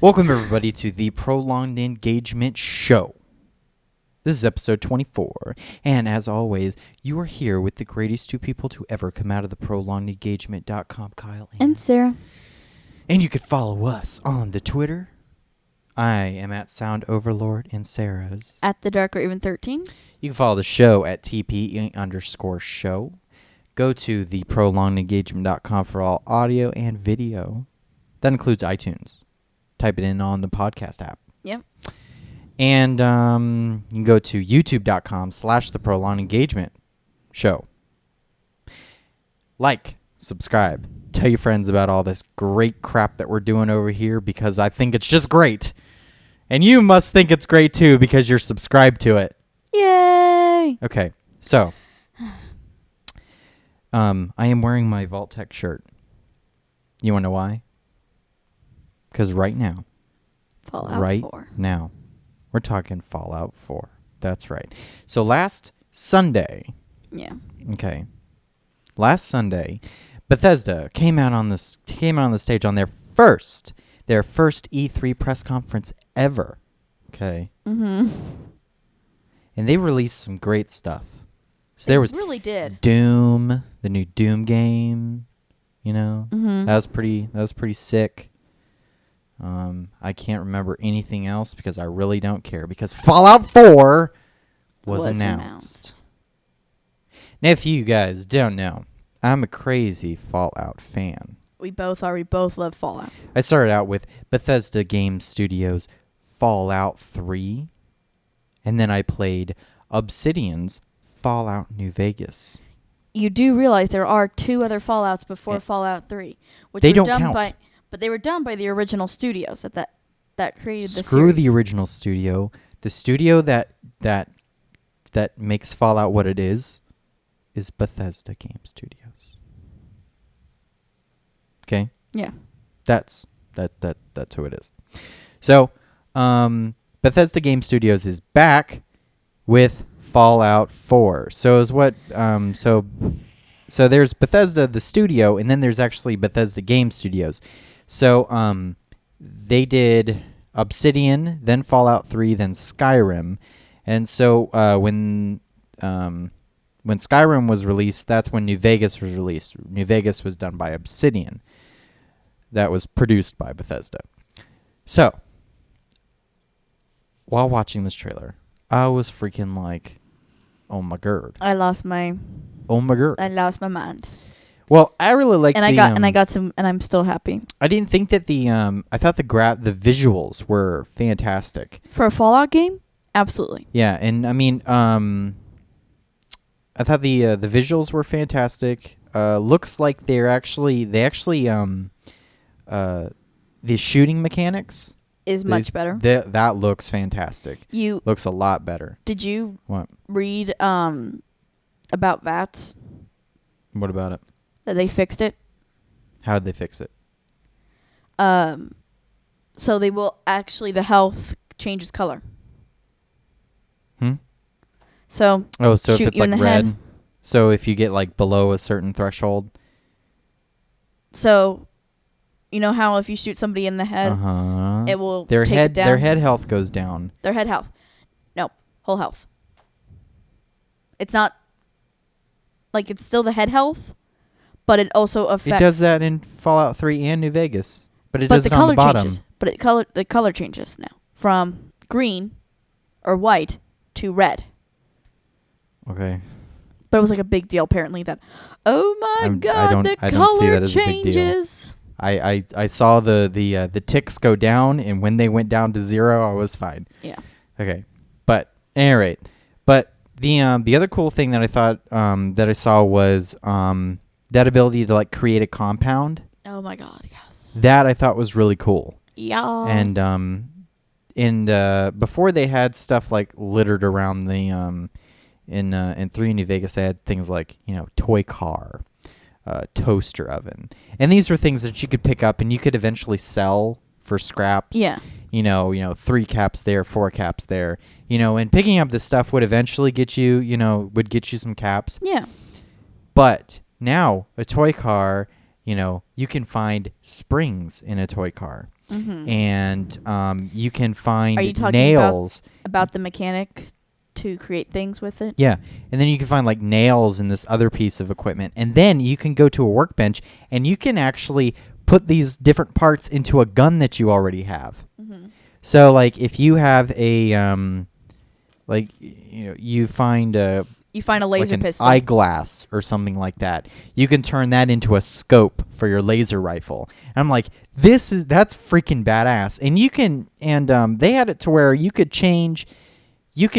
Welcome everybody to the Prolonged Engagement Show. This is episode 24, and as always, you are here with the greatest two people to ever come out of the prolongedengagement.com, Kyle and Sarah. And you could follow us on the Twitter. I am at Sound Overlord, and Sarah's At the Dark or Even 13. You can follow the show at TPE_show. Go to the prolongedengagement.com for all audio and video. That includes iTunes. Type it in on the podcast app. Yep. And you can go to youtube.com/the prolonged engagement show. Like, subscribe, tell your friends about all this great crap that we're doing over here because I think it's just great. And you must think it's great too because you're subscribed to it. Yay! Okay, so I am wearing my Vault-Tec shirt. You want to know why? Because right now, Fallout 4. Now, we're talking Fallout 4. That's right. So last Sunday. Yeah. Okay. Last Sunday, Bethesda came out on the stage on their first E3 press conference ever. Okay. Mm-hmm. And they released some great stuff. So there was really did. Doom, the new Doom game. You know, Mm-hmm. that was pretty sick. I can't remember anything else because I really don't care because Fallout 4 was announced. Now, if you guys don't know, I'm a crazy Fallout fan. We both are. We both love Fallout. I started out with Bethesda Game Studios' Fallout 3, and then I played Obsidian's Fallout New Vegas. You do realize there are two other Fallouts before Fallout 3, which They were don't done count. but they were done by the original studios that created the Screw series. the original studio. The studio that makes Fallout what it is Bethesda Game Studios. Okay? Yeah. That's who it is. So, Bethesda Game Studios is back with Fallout 4. So is what so there's Bethesda the studio, and then there's actually Bethesda Game Studios. So they did Obsidian, then Fallout 3, then Skyrim. And so when Skyrim was released, that's when New Vegas was released. New Vegas was done by Obsidian. That was produced by Bethesda. So, while watching this trailer, I was freaking like, oh my god. I lost my mind. Well, I really like and I got some, and I'm still happy. I didn't think that I thought the visuals were fantastic. For a Fallout game? Absolutely. Yeah, and I mean, I thought the visuals were fantastic. Looks like the shooting mechanics is much better. That looks fantastic. Looks a lot better. Did you What? read about VATS? What about it? That they fixed it? How did they fix it? So they will actually, the health changes color. So if shoot it's you in like the red. head. So if you get like below a certain threshold. So you know how if you shoot somebody in the head, it will take it down? Their head health goes down. Their head health. No, whole health. It's not like it's still the head health, but it also affects. It does that in Fallout 3 and New Vegas, but it but does the it on color the bottom. changes. But the color changes now from green or white to red. Okay. But it was like a big deal apparently that, oh my God, the I don't see color that as a big deal. changes. I saw the ticks go down, and when they went down to 0, I was fine. Yeah. Okay. But at any rate, the other cool thing that I thought that I saw was that ability to like create a compound. Oh my God, yes. That I thought was really cool. Yeah. And before they had stuff like littered around the in 3 New Vegas, they had things like, toy car, toaster oven. And these were things that you could pick up and you could eventually sell for scraps. Yeah. 3 caps there, 4 caps there. And picking up this stuff would eventually get you, would get you some caps. Yeah. But now a toy car, you can find springs in a toy car. Mm-hmm. And you can find Are you talking nails. about the mechanic to create things with it? Yeah. And then you can find like nails in this other piece of equipment. And then you can go to a workbench and you can actually put these different parts into a gun that you already have. Mm-hmm. So like if you have a you find a laser an pistol. eyeglass or something like that, you can turn that into a scope for your laser rifle. And I'm like, that's freaking badass. And you can they had it to where you could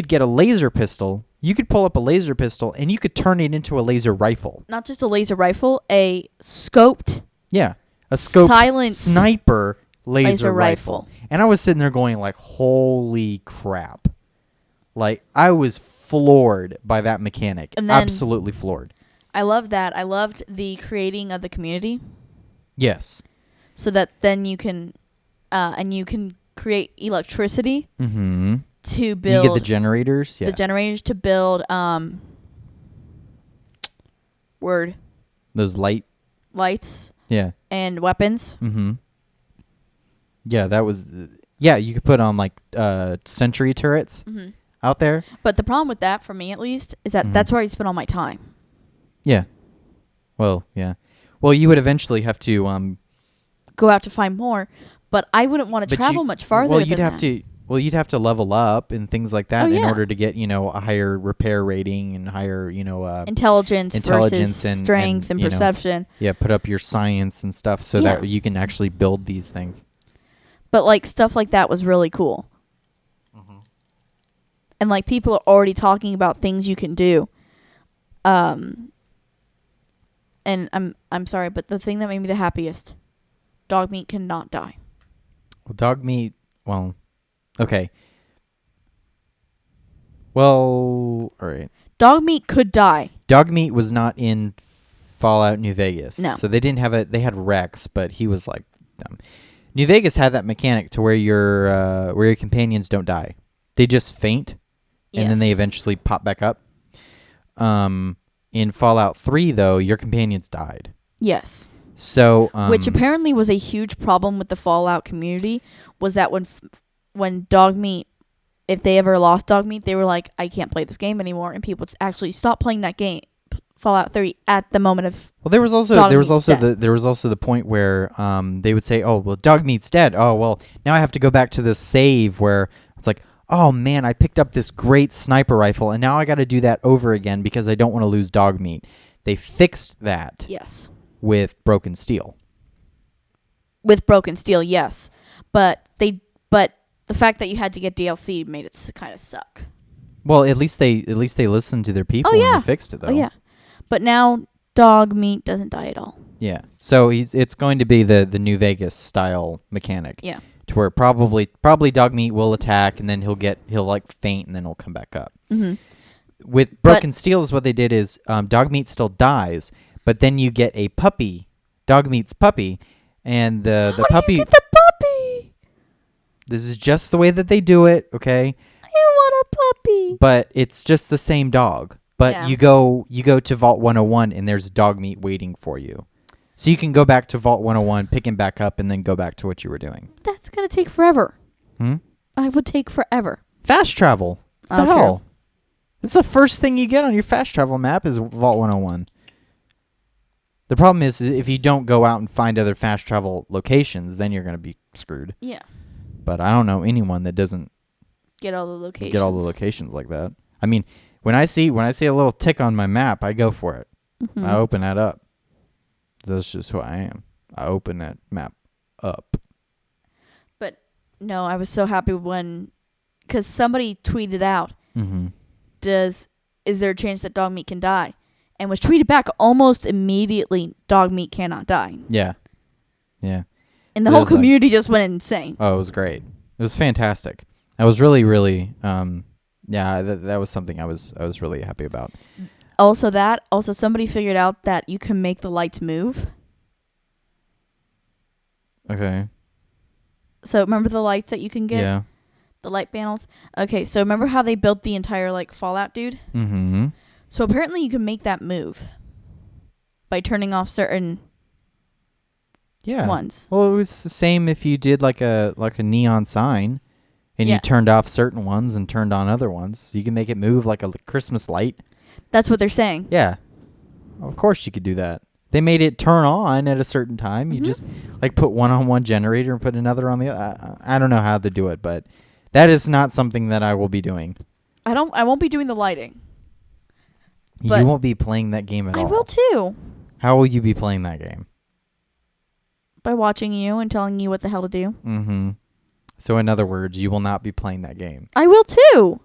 get a laser pistol, you could pull up a laser pistol and you could turn it into a laser rifle. Not just a laser rifle, a scoped, a scoped silent sniper laser rifle. And I was sitting there going like, holy crap. Like, I was floored by that mechanic. And then, absolutely floored. I love that. I loved the creating of the community. Yes. So that then you can create electricity to build. You get the generators. Yeah. The generators to build those lights. Yeah. And weapons. Mm-hmm. Yeah, that was. Yeah, you could put on like sentry turrets out there. But the problem with that, for me at least, is that that's where I spend all my time. Yeah. Well, yeah. Well, you would eventually have to go out to find more, but I wouldn't want to travel much farther. Well, you'd have to level up and things like that in order to get a higher repair rating and higher intelligence versus and strength and perception. Yeah, put up your science and stuff so that you can actually build these things. But like stuff like that was really cool. And like people are already talking about things you can do. And I'm sorry, but the thing that made me the happiest, dog meat cannot die. Well, dog meat, okay. Well, all right. Dog meat could die. Dog meat was not in Fallout New Vegas. No. So they didn't have it. They had Rex, but he was like dumb. New Vegas had that mechanic to where your companions don't die. They just faint, and then they eventually pop back up. In Fallout 3, though, your companions died. Yes. So, which apparently was a huge problem with the Fallout community, was that when dog meat, if they ever lost dog meat, they were like, I can't play this game anymore, and people actually stopped playing that game, Fallout 3, at the moment of. Well, there was also the point where they would say, oh, well, dog meat's dead. Oh, well, now I have to go back to this save where it's like, oh man, I picked up this great sniper rifle, and now I got to do that over again because I don't want to lose dog meat. They fixed that. Yes. With Broken Steel. With Broken Steel, yes, but the fact that you had to get DLC made it kind of suck. Well, at least they listened to their people and they fixed it though. Oh yeah, but now dog meat doesn't die at all. Yeah, so it's going to be the New Vegas style mechanic. Yeah. To where probably dog meat will attack and then he'll like faint and then he'll come back up. Mm-hmm. With Broken Steel is what they did is dog meat still dies, but then you get a puppy, dog meat's puppy, and the puppy. You get the puppy? This is just the way that they do it, okay? I want a puppy. But it's just the same dog. But you go to Vault 101 and there's dog meat waiting for you. So you can go back to Vault 101, pick him back up, and then go back to what you were doing. That's going to take forever. I would take forever. Fast travel. What the hell? It's the first thing you get on your fast travel map is Vault 101. The problem is if you don't go out and find other fast travel locations, then you're going to be screwed. Yeah. But I don't know anyone that doesn't get all the locations like that. I mean, when I see a little tick on my map, I go for it. Mm-hmm. I open that up. That's just who I am. I open that map up. But no, I was so happy because somebody tweeted out, is there a chance that dog meat can die? And was tweeted back almost immediately, dog meat cannot die. Yeah. Yeah. And the whole community just went insane. Oh, it was great. It was fantastic. I was really, really, that was something I was really happy about. Also somebody figured out that you can make the lights move. Okay. So remember the lights that you can get? Yeah. The light panels? Okay, so remember how they built the entire Fallout dude? Mm-hmm. So apparently you can make that move. by turning off certain Yeah. ones. Well, it was the same if you did like a neon sign and Yeah. you turned off certain ones and turned on other ones. You can make it move like a Christmas light. That's what they're saying. Yeah. Of course you could do that. They made it turn on at a certain time. You just like put one on one generator and put another on the other. I don't know how to do it, but that is not something that I will be doing. I won't be doing the lighting. But You won't be playing that game at all. I will too. How will you be playing that game? By watching you and telling you what the hell to do. Mm-hmm. So in other words, you will not be playing that game. I will too.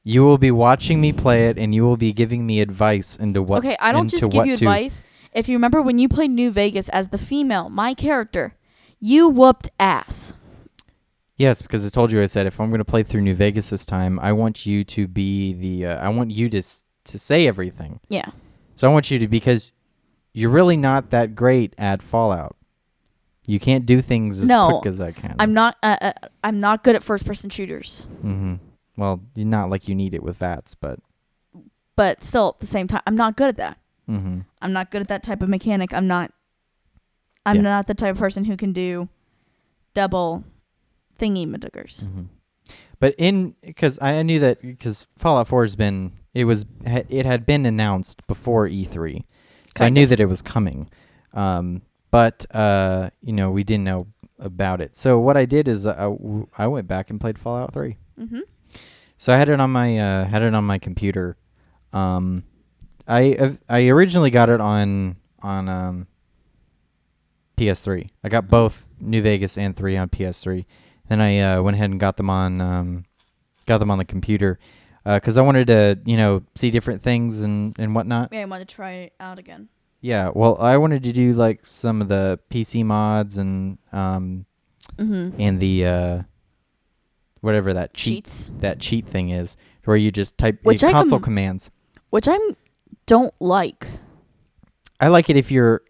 You will be watching me play it, and you will be giving me advice into what. Okay, I don't just give you to advice. If you remember when you played New Vegas as the female, my character, you whooped ass. Yes, because I told you, I said, if I'm going to play through New Vegas this time, I want you to be the, I want you to say everything. Yeah. So I want you to, because you're really not that great at Fallout. You can't do things as quick as I can. I'm not good at first-person shooters. Mm-hmm. Well, not like you need it with VATS, but still, at the same time, I'm not good at that. mm-hmm. I'm not good at that type of mechanic. I'm not the type of person who can do double thingy maduggers. Mm-hmm. But because I knew that because Fallout 4 has been, it had been announced before E3, so I knew that it was coming. But we didn't know about it. So what I did is I went back and played Fallout 3. Mm-hmm. So I had it on my computer. I originally got it on PS3. I got both New Vegas and 3 on PS3. Then I went ahead and got them on the computer because I wanted to see different things and whatnot. Yeah, I wanted to try it out again. Yeah, well, I wanted to do like some of the PC mods and and the whatever that cheat thing is, where you just type console commands. Which I don't like. I like it if you're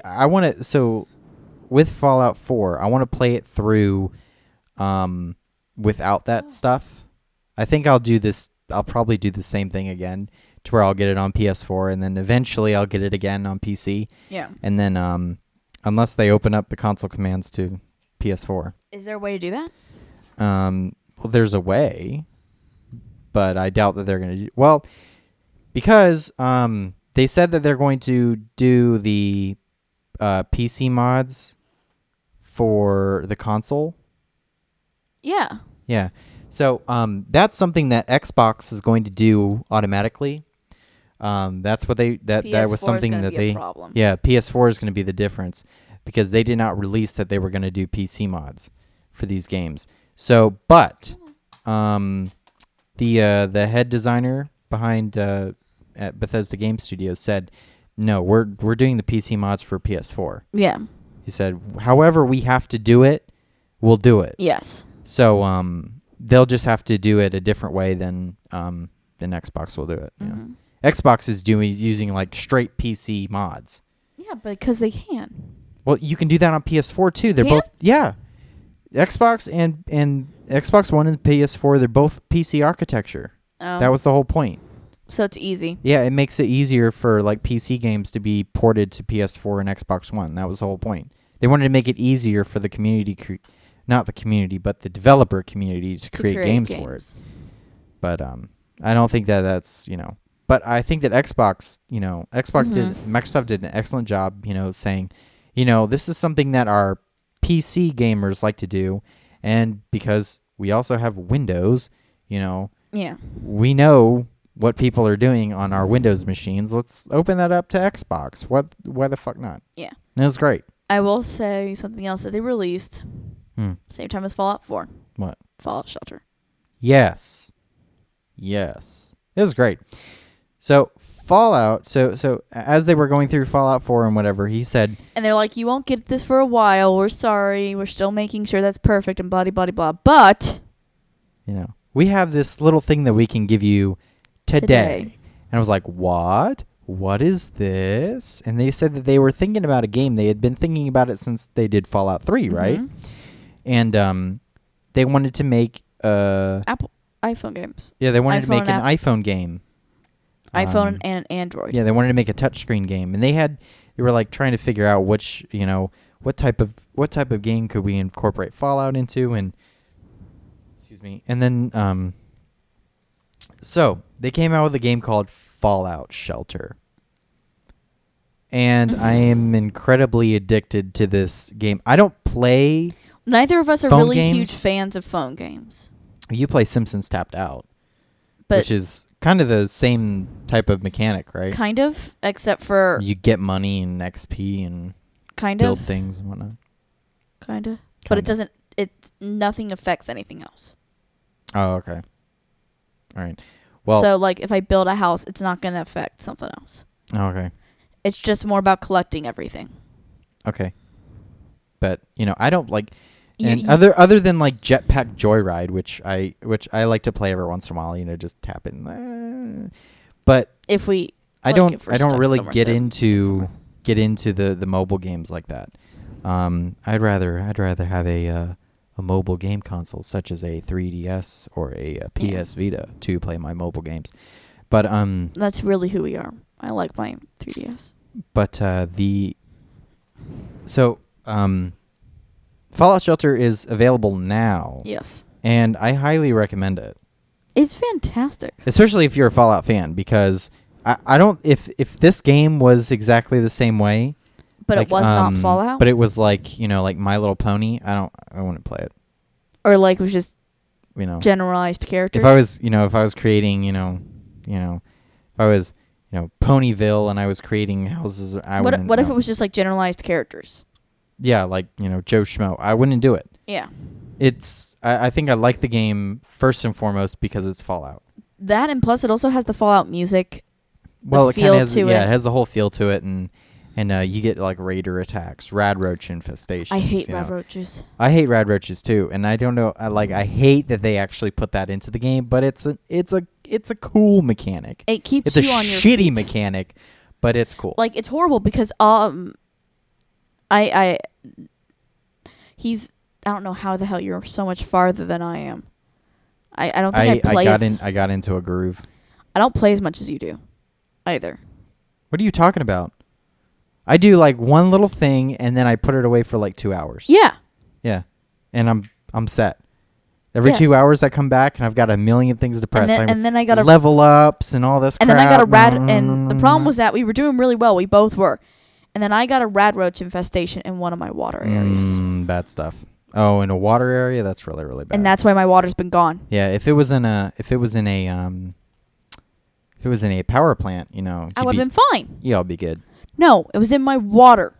I want to with Fallout 4, I want to play it through without that stuff. I think I'll probably do the same thing again, to where I'll get it on PS4 and then eventually I'll get it again on PC. Yeah. And then unless they open up the console commands to PS4. Is there a way to do that? Well, there's a way, but I doubt that they're going to do. Well, because they said that they're going to do the PC mods for the console. Yeah. Yeah. So that's something that Xbox is going to do automatically. That's what that was something that they. Yeah, PS4 is going to be the difference because they did not release that they were going to do PC mods for these games. So, but the head designer behind at Bethesda Game Studios said, no, we're doing the PC mods for PS4. Yeah. He said, however we have to do it, we'll do it. Yes. So they'll just have to do it a different way than Xbox will do it. Mm-hmm. You know? Xbox is using like straight PC mods. Yeah, because they can. Well, you can do that on PS4 too. They're both Xbox and Xbox One and PS4. They're both PC architecture. Oh. That was the whole point. So it's easy. Yeah, it makes it easier for like PC games to be ported to PS4 and Xbox One. That was the whole point. They wanted to make it easier for the community, not the community, but the developer community to create games for it. But I don't think that's But I think that Xbox Microsoft did an excellent job, saying, this is something that our PC gamers like to do, and because we also have Windows, we know what people are doing on our Windows machines. Let's open that up to Xbox. Why the fuck not? Yeah. And it was great. I will say something else that they released same time as Fallout 4. What? Fallout Shelter. Yes. It was great. So Fallout, so as they were going through Fallout 4 and whatever, he said... And they're like, you won't get this for a while. We're sorry. We're still making sure that's perfect and blah, blah, blah. But... we have this little thing that we can give you today. And I was like, what? What is this? And they said that they were thinking about a game. They had been thinking about it since they did Fallout 3, right? And they wanted to make... iPhone games. Yeah, they wanted to make an iPhone game. iPhone and Android. Yeah, they wanted to make a touchscreen game, and they were like trying to figure out which, what type of game could we incorporate Fallout into, and excuse me, and then so they came out with a game called Fallout Shelter. And I am incredibly addicted to this game. I don't play. Neither of us are phone really games. huge fans of phone games. You play Simpsons Tapped Out, But which is kind of the same type of mechanic, right? kind of, except for You get money and XP and kind build of, things and whatnot. kind of. But it Kinda. doesn't. Nothing affects anything else. Oh, okay. All right. Well, So like, if I build a house, it's not going to affect something else. okay. It's just more about collecting everything. Okay. But, I don't like You- and you- other than like Jetpack Joyride, which I like to play every once in a while, just tap it. But If we, I like, don't if we're I don't stuck really somewhere get safe, into somewhere. the mobile games like that. I'd rather have a mobile game console such as a 3DS or a PS Vita to play my mobile games. But That's really who we are. I like my 3DS. But Fallout Shelter is available now, Yes. and I highly recommend it, It's fantastic. especially if you're a Fallout fan, because I don't if this game was exactly the same way, But like, it was not Fallout. but it was like like My Little Pony, I wouldn't play it. Or like it was just You know, generalized characters. if I was creating, if I was Ponyville and I was creating houses, I wouldn't. What if it was just like generalized characters? Yeah, like Joe Schmo. I wouldn't do it. Yeah. I think I like the game first and foremost because it's Fallout. That, and plus it also has the Fallout music. Well, it kind feel of has to it it. has the whole feel to it, and you get like raider attacks, rad roach infestations. I hate you rad know. roaches. I hate rad roaches too, and I don't know. I hate that they actually put that into the game, but it's a cool mechanic. It keeps It's a you on your shitty feet. mechanic, but it's cool. Like, it's horrible because he's, I don't know how the hell you're so much farther than I am. I don't think I play I got into a groove. I don't play as much as you do either. What are you talking about? I do like one little thing and then I put it away for like 2 hours. Yeah. Yeah. And I'm set. Every Yes. 2 hours I come back and I've got a million things to press. And then I got a level ups and all this and crap. then I got a rad and the problem was that we were doing really well. We both were. And then I got a rad roach infestation in one of my water areas. Bad stuff. Oh, in a water area, that's really, really bad. And that's why my water's been gone. Yeah, if it was in a power plant, I would have been fine. Yeah, I'll be good. No, it was in my water.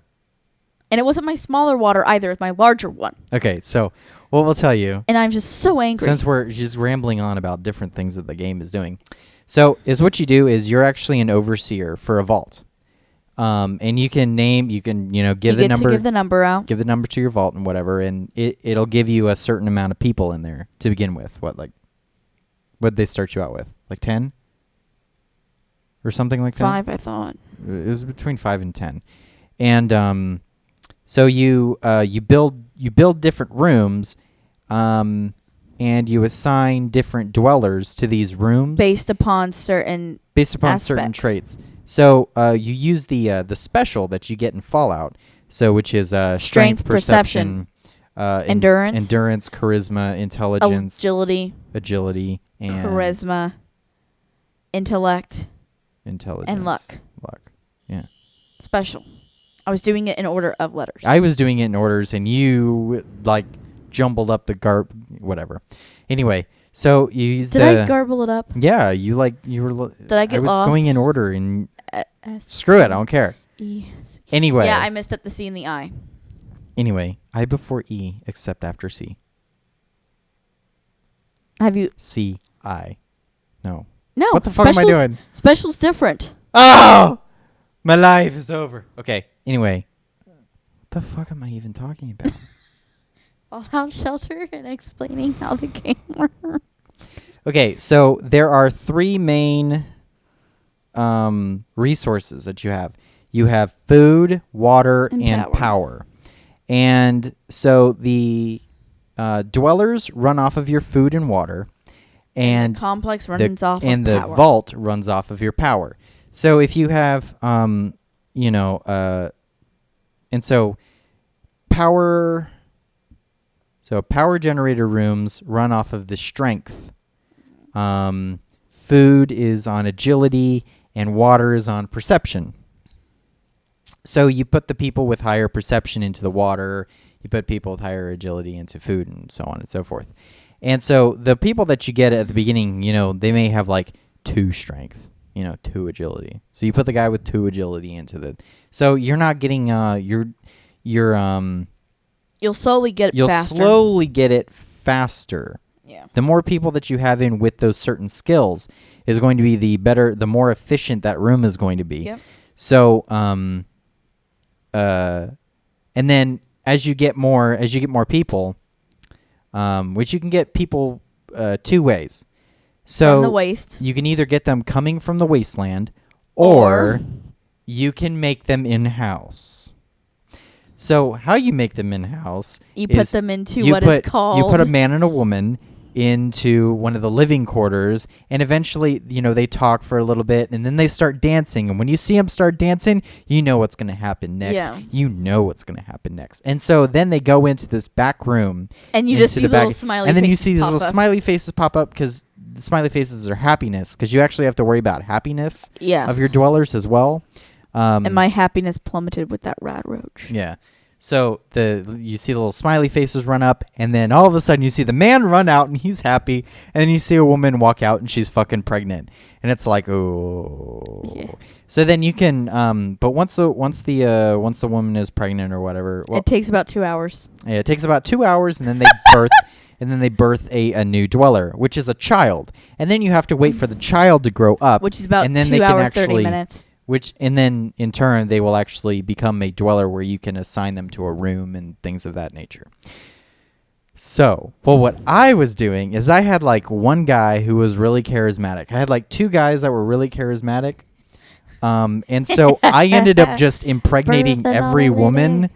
And it wasn't my smaller water either. It was my larger one. Okay, so what we'll tell you, And I'm just so angry. since we're just rambling on about different things that the game is doing, so what you do is you're actually an overseer for a vault, and you can give the number, to give the number out. give the number to your vault and whatever, and it'll give you a certain amount of people in there to begin with. What'd they start you out with? Like 10? Or something like that? 5, I thought. It was between 5 and 10, and so you build different rooms, and you assign different dwellers to these rooms Based upon certain certain aspects. traits. So you use the special that you get in Fallout, which is strength, perception, Endurance. charisma, intelligence, agility, and charisma, intellect, intelligence, and luck. Yeah. Special. I was doing it in order of letters. I was doing it in orders, and you jumbled up the whatever. Anyway, so you used Did I garble it up? Yeah, you were. Did I get I was lost? going in order, and S- screw it, I don't care. E- Anyway. Yeah, I missed up the C and the I. Anyway, I before E, except after C. Have you? C I. No. No. What the fuck am I doing? Special's different. Oh, my life is over. Okay. Anyway, what the fuck am I even talking about? Fallout Shelter and explaining how the game works. Okay, so there are 3 main resources that you have. You have food, water, and power. And so the dwellers run off of your food and water, and the complex the runs off and of the power. vault runs off of your power. So if you have and so power power generator rooms run off of the strength. Food is on agility and water is on perception. So you put the people with higher perception into the water, you put people with higher agility into food, and so on and so forth. And so the people that you get at the beginning, they may have like 2 strength, 2 agility. So you put the guy with 2 agility into the. So you're not getting You'll slowly get it you'll faster. slowly get it faster. Yeah. The more people that you have in with those certain skills is going to be the more efficient that room is going to be. Yep. So and then as you get more people, which you can get people 2 ways. So From the waste. you can either get them coming from the wasteland, or you can make them in-house. So how you make them in-house You put is them into you what is called. You put a man and a woman into one of the living quarters, and eventually, they talk for a little bit, and then they start dancing. And when you see them start dancing, you know what's going to happen next. Yeah. You know what's going to happen next. And so then they go into this back room. And you just see little smiley faces. And then you see these pop little up. smiley faces pop up, because the smiley faces are happiness, because you actually have to worry about happiness Yes. of your dwellers as well. And my happiness plummeted with that rad roach. Yeah. So you see the little smiley faces run up, and then all of a sudden you see the man run out and he's happy, and then you see a woman walk out and she's fucking pregnant, and it's like, oh. Yeah. So then you can, but once the woman is pregnant or whatever, It takes about 2 hours. yeah, it takes about 2 hours, and then they birth. And then they birth a new dweller, which is a child, and then you have to wait for the child to grow up, Which is about and then 2 they can hours, actually, 30 minutes. and then in turn they will actually become a dweller where you can assign them to a room and things of that nature. So, well, what I was doing is I had like one guy who was really charismatic. I had like 2 guys that were really charismatic. And so I ended up just impregnating every woman.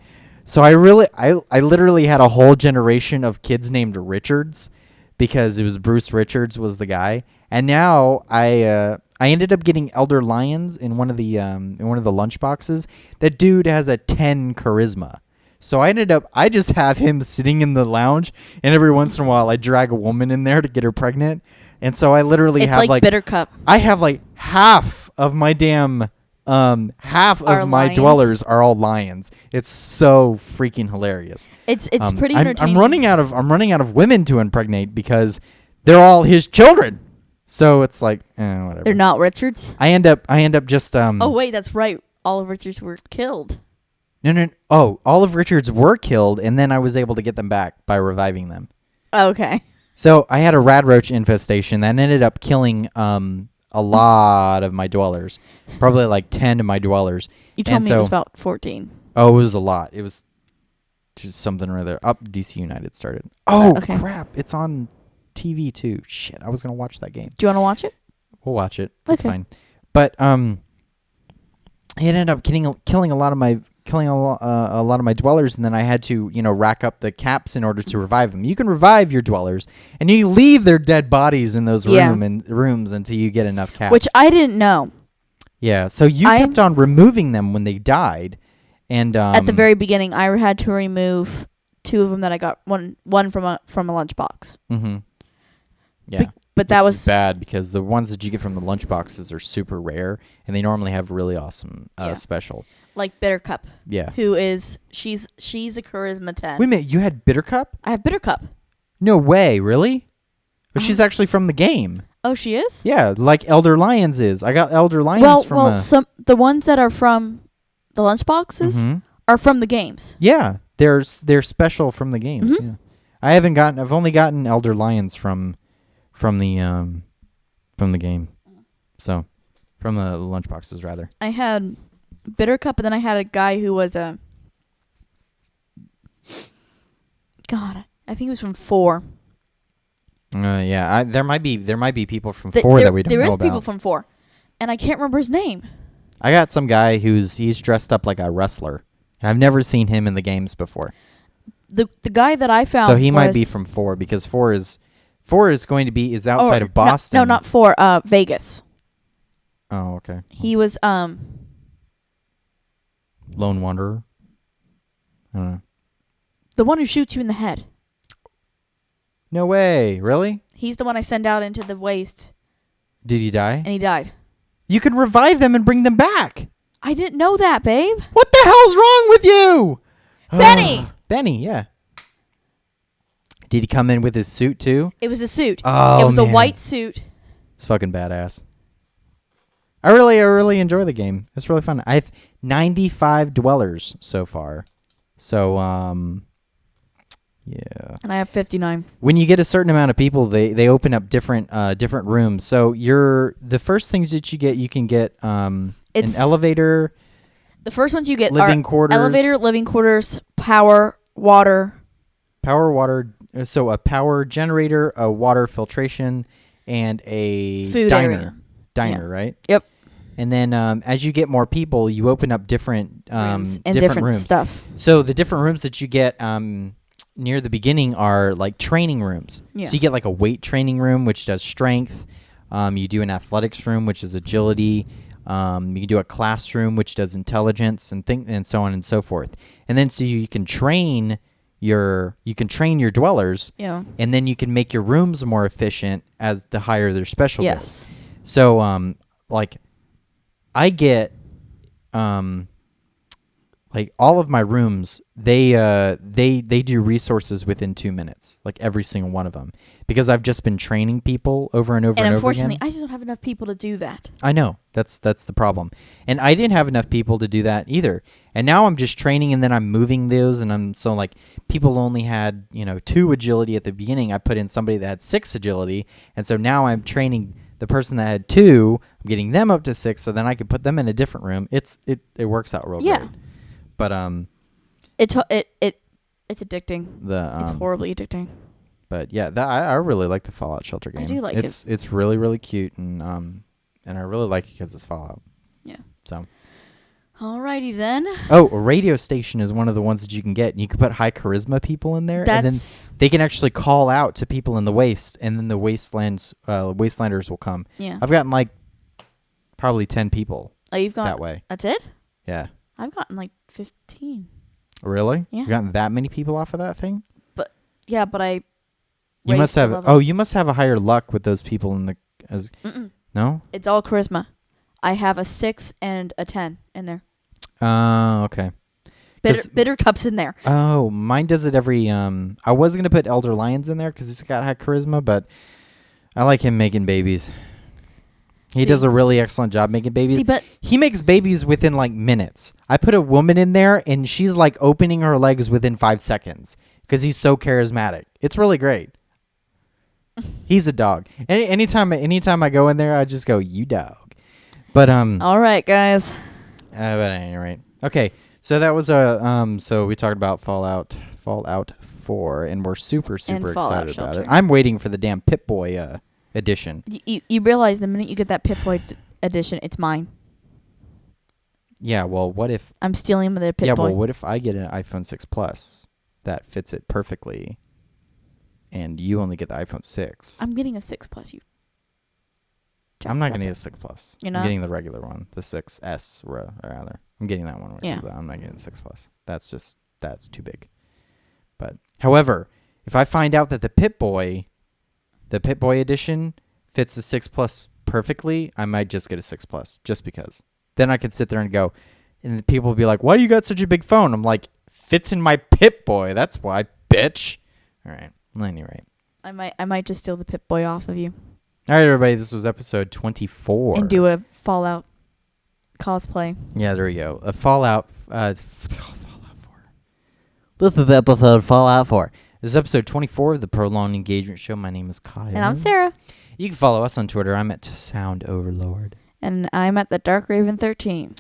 So I literally had a whole generation of kids named Richards, because it was Bruce Richards was the guy. And now I ended up getting Elder Lyons in one of the lunch boxes. That dude has a 10 charisma. So I just have him sitting in the lounge, and every once in a while I drag a woman in there to get her pregnant. And so I literally It's have like Bitter Cup. I have like half of my damn half Are of my lions. dwellers are all lions. It's so freaking hilarious. It's pretty I'm entertaining. running out of women to impregnate because they're all his children. So it's like, whatever. They're not Richards. I end up just Oh wait, that's right. All of Richards were killed. No. Oh, all of Richards were killed, and then I was able to get them back by reviving them. Okay. So I had a rad roach infestation that ended up killing a lot of my dwellers, probably like 10 of my dwellers. You told And me so, it was about 14. Oh, it was a lot. It was just something or other. Up DC United started. Oh, Okay. crap. It's on TV too. Shit, I was going to watch that game. Do you want to watch it? We'll watch it. It's Okay. fine. But it ended up killing a lot of my dwellers, and then I had to rack up the caps in order to revive them. You can revive your dwellers, and you leave their dead bodies in those Yeah. rooms until you get enough caps. Which I didn't know. Yeah, so you kept on removing them when they died, and At the very beginning, I had to remove 2 of them that I got one from a lunchbox. Mm-hmm. Yeah. But that Which was is bad, because the ones that you get from the lunch boxes are super rare, and they normally have really awesome Yeah. special. like Bitter Cup. Yeah. Who is she's a charisma 10. Wait a minute, you had Bitter Cup? I have Bitter Cup. No way, really? But she's actually from the game. Oh, she is? Yeah, like Elder Lyons is. I got Elder Lyons from the ones that are from the lunchboxes Mhm. are from the games. Yeah, they're special from the games. Mhm. Yeah. I've only gotten Elder Lyons from the game. So, from the lunchboxes rather. I had Bitter Cup, and then I had a guy who was God, I think he was from 4. Yeah, there might be people from 4 that we don't know about. There is people from 4, and I can't remember his name. I got some guy he's dressed up like a wrestler. I've never seen him in the games before. The guy that I found, So he might be from 4, because 4 is 4 is going to be outside of Boston. No, not 4. Vegas. Oh, okay. He was Lone Wanderer. I don't know. the one who shoots you in the head. No way. Really? He's the one I send out into the waste, Did he die? and he died. You can revive them and bring them back. I didn't know that, babe. What the hell's wrong with you? Benny! Benny, yeah. Did he come in with his suit too? It was a suit. Oh, it was man. a white suit. It's fucking badass. I really enjoy the game. It's really fun. I have 95 dwellers so far. So, yeah. And I have 59. When you get a certain amount of people, they open up different rooms. So the first things that you can get an elevator. The first ones you get living are quarters, elevator, living quarters, power, water. Power. So a power generator, a water filtration, and a Food area. Diner, right? Yep. And then as you get more people, you open up different Rooms and different rooms. stuff. So the different rooms that you get near the beginning are like training rooms. Yeah. So you get like a weight training room, which does strength. You do an athletics room, which is agility. You can do a classroom, which does intelligence and so on and so forth. And then so you can train your dwellers. Yeah. And then you can make your rooms more efficient as the higher their special Yes. goes. So like I get like all of my rooms, they do resources within 2 minutes, like every single one of them, because I've just been training people over and over and over again. And unfortunately, I just don't have enough people to do that. I know that's the problem, and I didn't have enough people to do that either. And now I'm just training, and then I'm moving those, and I'm so like people only had 2 agility at the beginning. I put in somebody that had 6 agility, and so now I'm training the person that had 2. I'm getting them up to 6, so then I could put them in a different room. It works out real great. But it's addicting. It's horribly addicting. But yeah, I really like the Fallout Shelter game. I do like it. It's really really cute, and I really like it because it's Fallout. Yeah. So. Alrighty then. Oh, a radio station is one of the ones that you can get, and you can put high charisma people in there, and then they can actually call out to people in the waste, and then the wastelanders will come. Yeah. I've gotten like probably 10 people. Oh, you've got that way. That's it? Yeah. I've gotten like 15. Really? Yeah. You've gotten that many people off of that thing? But I. You must have. Oh, you must have a higher luck with those people in the. No. It's all charisma. I have a 6 and a 10 in there. Oh, okay. Bitter cups in there. Oh, mine does it every. I was gonna put Elder Lions in there because he's got high charisma, but I like him making babies. He does a really excellent job making babies. But he makes babies within like minutes. I put a woman in there, and she's like opening her legs within 5 seconds because he's so charismatic. It's really great. He's a dog. Anytime I go in there, I just go, "You dog." But all right, guys. But at any rate, okay. So that was so we talked about Fallout 4, and we're super excited about it. I'm waiting for the damn Pip-Boy edition. You realize the minute you get that Pip-Boy edition, it's mine. Yeah. Well, what if I'm stealing the Pip-Boy? Yeah. Well, what if I get an iPhone 6 Plus that fits it perfectly, and you only get the iPhone 6? I'm getting a 6 Plus. I'm not going to get a 6 Plus. You're not? I'm getting the regular one, the 6S rather. I'm getting that one. Yeah. I'm not getting the 6 Plus. That's too big. But however, if I find out that the Pip-Boy edition fits the 6 Plus perfectly, I might just get a 6 Plus just because. Then I can sit there and go, and people will be like, "Why do you got such a big phone?" I'm like, "Fits in my Pip-Boy. That's why, bitch." All right. At any rate. I might just steal the Pip-Boy off of you. All right, everybody. This was episode 24. And do a Fallout cosplay. Yeah, there we go. A Fallout 4. This is episode Fallout 4. This is episode 24 of the Prolonged Engagement Show. My name is Kyle. And I'm Sarah. You can follow us on Twitter. I'm at Sound Overlord. And I'm at the Dark Raven 13.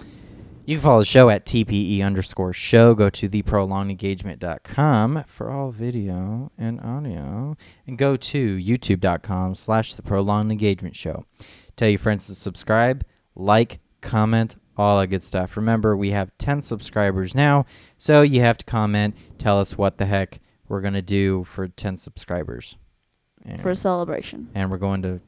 You can follow the show at TPE_show. Go to theprolongedengagement.com for all video and audio. And go to youtube.com/theprolongedengagement show. Tell your friends to subscribe, like, comment, all that good stuff. Remember, we have 10 subscribers now, so you have to comment. Tell us what the heck we're going to do for 10 subscribers. for a celebration. And we're going to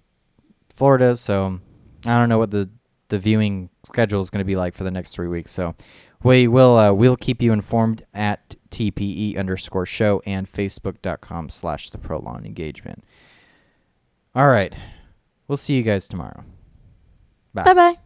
Florida, so I don't know what the viewing schedule is going to be like for the next 3 weeks. So we'll keep you informed at TPE_show and Facebook.com/the Prolonged Engagement. All right. We'll see you guys tomorrow. Bye. Bye-bye.